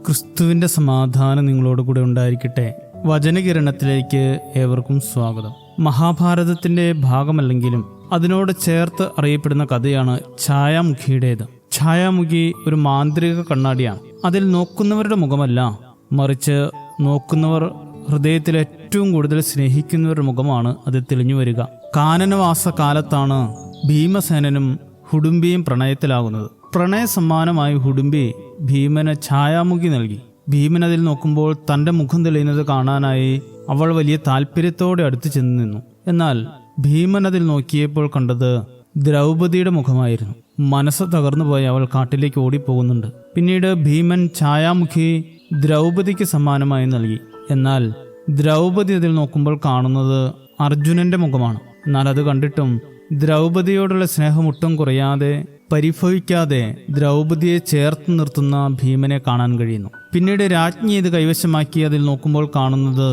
ക്രിസ്തുവിൻ്റെ സമാധാനം നിങ്ങളോട് കൂടെ ഉണ്ടായിരിക്കട്ടെ. വചനകിരണത്തിലേക്ക് ഏവർക്കും സ്വാഗതം. മഹാഭാരതത്തിൻ്റെ ഭാഗമല്ലെങ്കിലും അതിനോട് ചേർത്ത് അറിയപ്പെടുന്ന കഥയാണ് ഛായാമുഖിയുടേത്. ഛായാമുഖി ഒരു മാന്ത്രിക കണ്ണാടിയാണ്. അതിൽ നോക്കുന്നവരുടെ മുഖമല്ല, മറിച്ച് നോക്കുന്നവർ ഹൃദയത്തിൽ ഏറ്റവും കൂടുതൽ സ്നേഹിക്കുന്നവരുടെ മുഖമാണ് അതിൽ തെളിഞ്ഞു വരിക. കാനനവാസ കാലത്താണ് ഭീമസേനനും ഹുഡുംബിയും പ്രണയത്തിലാകുന്നത്. പ്രണയ സമ്മാനമായി ഹുഡുംബി ഭീമന് ഛായാമുഖി നൽകി. ഭീമൻ അതിൽ നോക്കുമ്പോൾ തന്റെ മുഖം തെളിയുന്നത് കാണാനായി അവൾ വലിയ താല്പര്യത്തോടെ അടുത്ത് ചെന്ന് നിന്നു. എന്നാൽ ഭീമൻ അതിൽ നോക്കിയപ്പോൾ കണ്ടത് ദ്രൗപദിയുടെ മുഖമായിരുന്നു. മനസ്സ് തകർന്നുപോയി അവൾ കാട്ടിലേക്ക് ഓടിപ്പോകുന്നുണ്ട്. പിന്നീട് ഭീമൻ ഛായാമുഖി ദ്രൗപദിക്ക് സമ്മാനമായി നൽകി. എന്നാൽ ദ്രൗപദി അതിൽ നോക്കുമ്പോൾ കാണുന്നത് അർജുനന്റെ മുഖമാണ്. എന്നാൽ അത് കണ്ടിട്ടും ദ്രൗപദിയോടുള്ള സ്നേഹം ഒട്ടും കുറയാതെ, പരിഭവിക്കാതെ ദ്രൗപദിയെ ചേർത്ത് നിർത്തുന്ന ഭീമനെ കാണാൻ കഴിയുന്നു. പിന്നീട് രാജ്ഞി ഇത് കൈവശമാക്കി അതിൽ നോക്കുമ്പോൾ കാണുന്നത്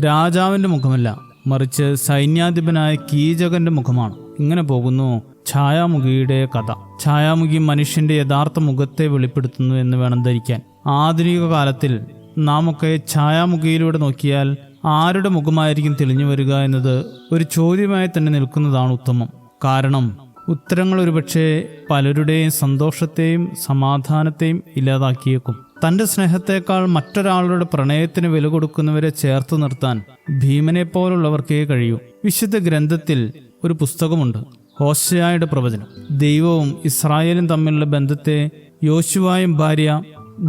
രാജാവിന്റെ മുഖമല്ല, മറിച്ച് സൈന്യാധിപനായ കീചകന്റെ മുഖമാണ്. ഇങ്ങനെ പോകുന്നു ഛായാമുഖിയുടെ കഥ. ഛായാമുഖി മനുഷ്യന്റെ യഥാർത്ഥ മുഖത്തെ വെളിപ്പെടുത്തുന്നു എന്ന് വേണം ധരിക്കാൻ. ആധുനിക കാലത്തിൽ നാം ഒക്കെ ഛായാമുഖിയിലൂടെ നോക്കിയാൽ ആരുടെ മുഖമായിരിക്കും തെളിഞ്ഞു വരിക എന്നത് ഒരു ചോദ്യമായി തന്നെ നിൽക്കുന്നതാണ് ഉത്തമം. കാരണം ഉത്തരങ്ങൾ ഒരുപക്ഷെ പലരുടെയും സന്തോഷത്തെയും സമാധാനത്തെയും ഇല്ലാതാക്കിയേക്കും. തന്റെ സ്നേഹത്തെക്കാൾ മറ്റൊരാളുടെ പ്രണയത്തിന് വില കൊടുക്കുന്നവരെ ചേർത്ത് നിർത്താൻ ഭീമനെ പോലുള്ളവർക്കേ കഴിയൂ. വിശുദ്ധ ഗ്രന്ഥത്തിൽ ഒരു പുസ്തകമുണ്ട്, ഹോശേയയുടെ പ്രവചനം. ദൈവവും ഇസ്രായേലും തമ്മിലുള്ള ബന്ധത്തെ യോശുവയും ഭാര്യ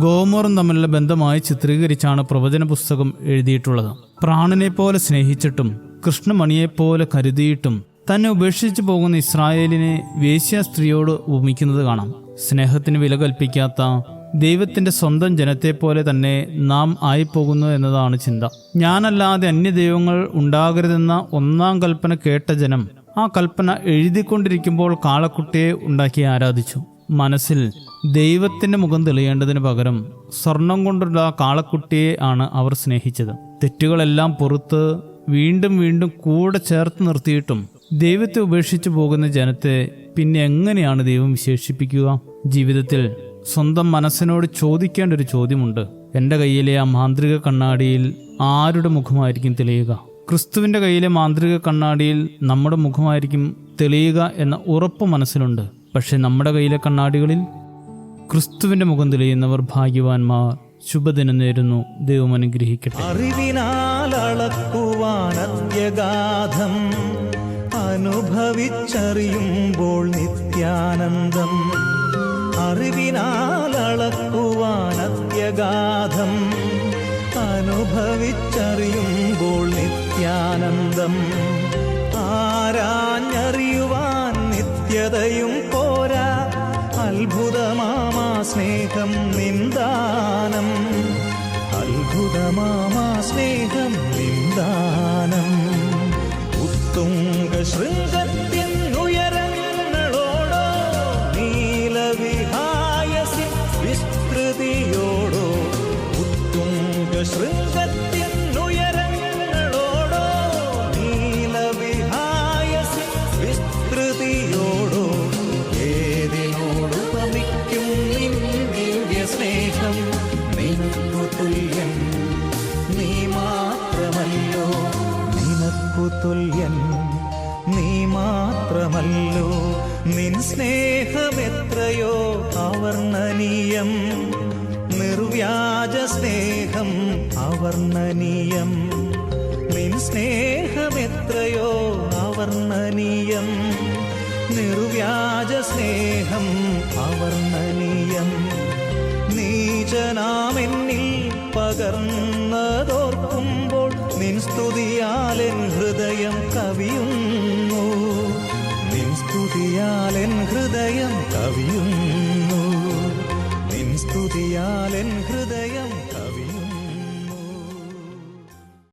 ഗോമോറും തമ്മിലുള്ള ബന്ധമായി ചിത്രീകരിച്ചാണ് പ്രവചന പുസ്തകം എഴുതിയിട്ടുള്ളത്. പ്രാണനെ പോലെ സ്നേഹിച്ചിട്ടും കൃഷ്ണമണിയെപ്പോലെ കരുതിയിട്ടും തന്നെ ഉപേക്ഷിച്ചു പോകുന്ന ഇസ്രായേലിനെ വേശ്യ സ്ത്രീയോട് ഉപമിക്കുന്നത് കാണാം. സ്നേഹത്തിന് വില കൽപ്പിക്കാത്ത ദൈവത്തിന്റെ സ്വന്തം ജനത്തെ പോലെ തന്നെ നാം ആയിപ്പോകുന്നു എന്നതാണ് ചിന്ത. ഞാനല്ലാതെ അന്യദൈവങ്ങൾ ഉണ്ടാകരുതെന്ന ഒന്നാം കൽപ്പന കേട്ട ജനം ആ കൽപ്പന എഴുതിക്കൊണ്ടിരിക്കുമ്പോൾ കാളക്കുട്ടിയെ ഉണ്ടാക്കി ആരാധിച്ചു. മനസ്സിൽ ദൈവത്തിന്റെ മുഖം തെളിയേണ്ടതിന് പകരം സ്വർണം കൊണ്ടുള്ള കാളക്കുട്ടിയെ ആണ് അവർ സ്നേഹിച്ചത്. തെറ്റുകളെല്ലാം പുറത്ത് വീണ്ടും വീണ്ടും കൂടെ ചേർത്ത് നിർത്തിയിട്ടും ദൈവത്തെ ഉപേക്ഷിച്ചു പോകുന്ന ജനത്തെ പിന്നെ എങ്ങനെയാണ് ദൈവം വിശേഷിപ്പിക്കുക? ജീവിതത്തിൽ സ്വന്തം മനസ്സിനോട് ചോദിക്കേണ്ട ഒരു ചോദ്യമുണ്ട്. എൻ്റെ കയ്യിലെ ആ മാന്ത്രിക കണ്ണാടിയിൽ ആരുടെ മുഖമായിരിക്കും തെളിയുക? ക്രിസ്തുവിൻ്റെ കയ്യിലെ മാന്ത്രിക കണ്ണാടിയിൽ നമ്മുടെ മുഖമായിരിക്കും തെളിയുക എന്ന ഉറപ്പ് മനസ്സിലുണ്ട്. പക്ഷെ നമ്മുടെ കയ്യിലെ കണ്ണാടികളിൽ ക്രിസ്തുവിന്റെ മുഖം തെളിയുന്നവർ ഭാഗ്യവാന്മാർ. ശുഭദിനം നേരുന്നു. ദൈവം അനുഗ്രഹിക്കട്ടെ. അറിവിനാൽ അളക്കുവാൻ അത്യഗാധം, അനുഭവിച്ചറിയുമ്പോൾ നിത്യാനന്ദം. അറിവിനാൽ അളക്കുവാൻ അത്യഗാധം, അനുഭവിച്ചറിയുമ്പോൾ നിത്യാനന്ദം. ആരാഞ്ഞറിയുവാൻ നിത്യതയും പോരാ, അത്ഭുതമാമാ സ്നേഹം നിന്ദാനം. അത്ഭുതമാമാ സ്നേഹം നിന്ദാനം. ഉത്തുംഗ ശൃംഗത്തിൻ ഉയരങ്ങളോടോ, നീലവിഹായസി വിസ്തൃതിയോടോ. ഉത്തുംഗ ശൃംഗത്തിൻ ഉയരങ്ങളോടോ, നീലവിഹായസി വിസ്തൃതിയോടോ. ഏതിനോടു പമിക്കും നിൻ ദിവ്യ സ്നേഹം? നിനക്കു തുല്യൻ നീ മാത്രമല്ലോ, നിനക്കു തുല്യൻ നീ മാത്രമല്ലോ. നിൻ സ്നേഹമെത്രയോ അവർണ്ണനീയം, നിർവ്യാജ സ്നേഹം അവർണ്ണനീയം. നിൻ സ്നേഹമെത്രയോ അവർണ്ണനീയം, നിർവ്യാജ സ്നേഹം അവർണ്ണനീയം. നീചനാമെന്നിൽ പകർന്നതോർക്കുമ്പോൾ നിൻ സ്തുതിയാലെൻ ഹൃദയം കവിയുന്നു. നിൻ സ്തുതിയാലെൻ ഹൃദയം കവിയുന്നു. നിൻ സ്തുതിയാലെൻ ഹൃദയം